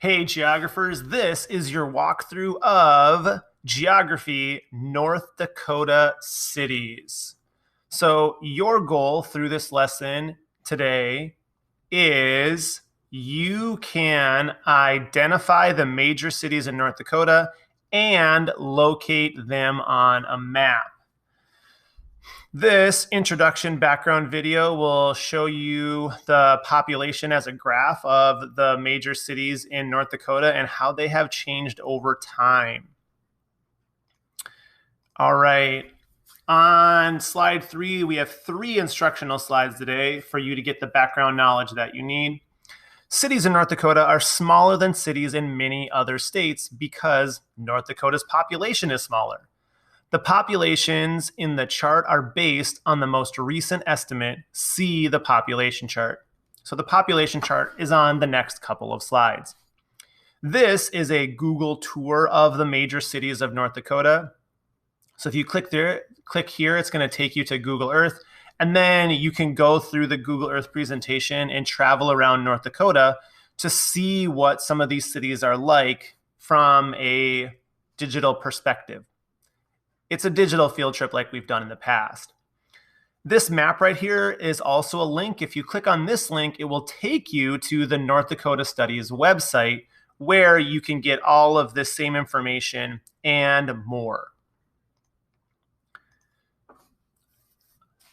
Hey geographers, this is your walkthrough of Geography North Dakota Cities. So your goal through this lesson today is you can identify the major cities in North Dakota and locate them on a map. This introduction background video will show you the population as a graph of the major cities in North Dakota and how they have changed over time. All right, on slide 3, we have 3 instructional slides today for you to get the background knowledge that you need. Cities in North Dakota are smaller than cities in many other states because North Dakota's population is smaller. The populations in the chart are based on the most recent estimate. See the population chart. So the population chart is on the next couple of slides. This is a Google tour of the major cities of North Dakota. So if you click here, it's going to take you to Google Earth, and then you can go through the Google Earth presentation and travel around North Dakota to see what some of these cities are like from a digital perspective. It's a digital field trip like we've done in the past. This map right here is also a link. If you click on this link, it will take you to the North Dakota Studies website where you can get all of this same information and more.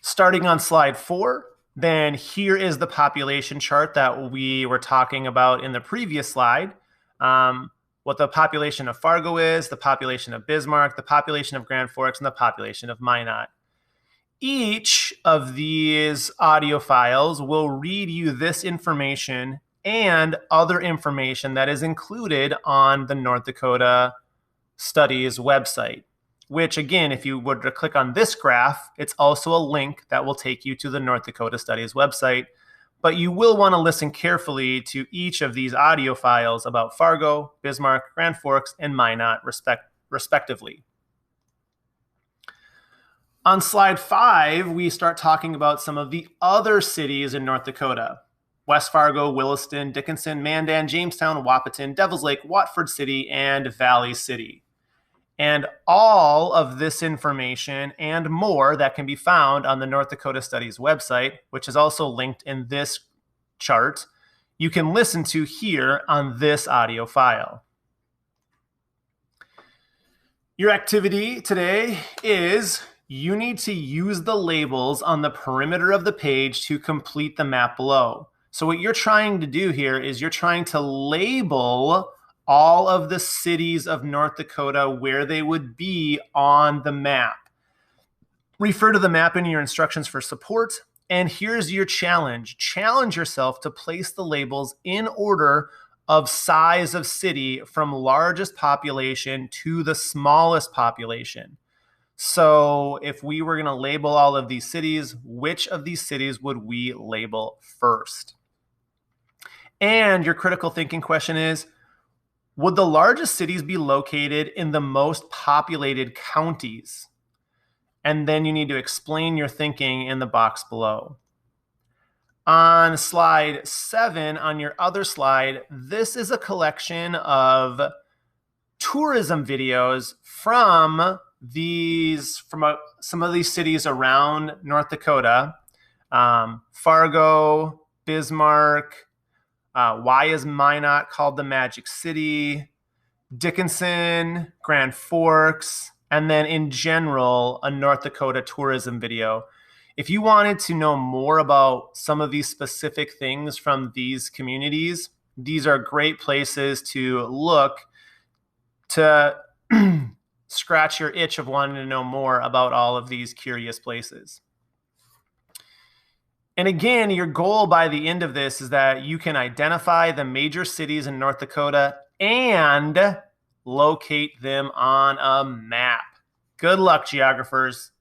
Starting on slide 4, then here is the population chart that we were talking about in the previous slide. What the population of Fargo is, the population of Bismarck, the population of Grand Forks, and the population of Minot. Each of these audio files will read you this information and other information that is included on the North Dakota Studies website, which again, if you were to click on this graph, it's also a link that will take you to the North Dakota Studies website. But you will want to listen carefully to each of these audio files about Fargo, Bismarck, Grand Forks, and Minot, respectively. On slide 5, we start talking about some of the other cities in North Dakota: West Fargo, Williston, Dickinson, Mandan, Jamestown, Wahpeton, Devils Lake, Watford City, and Valley City. And all of this information and more that can be found on the North Dakota Studies website, which is also linked in this chart, you can listen to here on this audio file. Your activity today is you need to use the labels on the perimeter of the page to complete the map below. So what you're trying to do here is you're trying to label all of the cities of North Dakota where they would be on the map. Refer to the map in your instructions for support. And here's your challenge. Challenge yourself to place the labels in order of size of city from largest population to the smallest population. So if we were going to label all of these cities, which of these cities would we label first? And your critical thinking question is, would the largest cities be located in the most populated counties? And then you need to explain your thinking in the box below. On slide 7, on your other slide, this is a collection of tourism videos from some of these cities around North Dakota. Fargo, Bismarck, why is Minot called the Magic City? Dickinson, Grand Forks, and then in general, a North Dakota tourism video. If you wanted to know more about some of these specific things from these communities, these are great places to look to scratch your itch of wanting to know more about all of these curious places. And again, your goal by the end of this is that you can identify the major cities in North Dakota and locate them on a map. Good luck, geographers.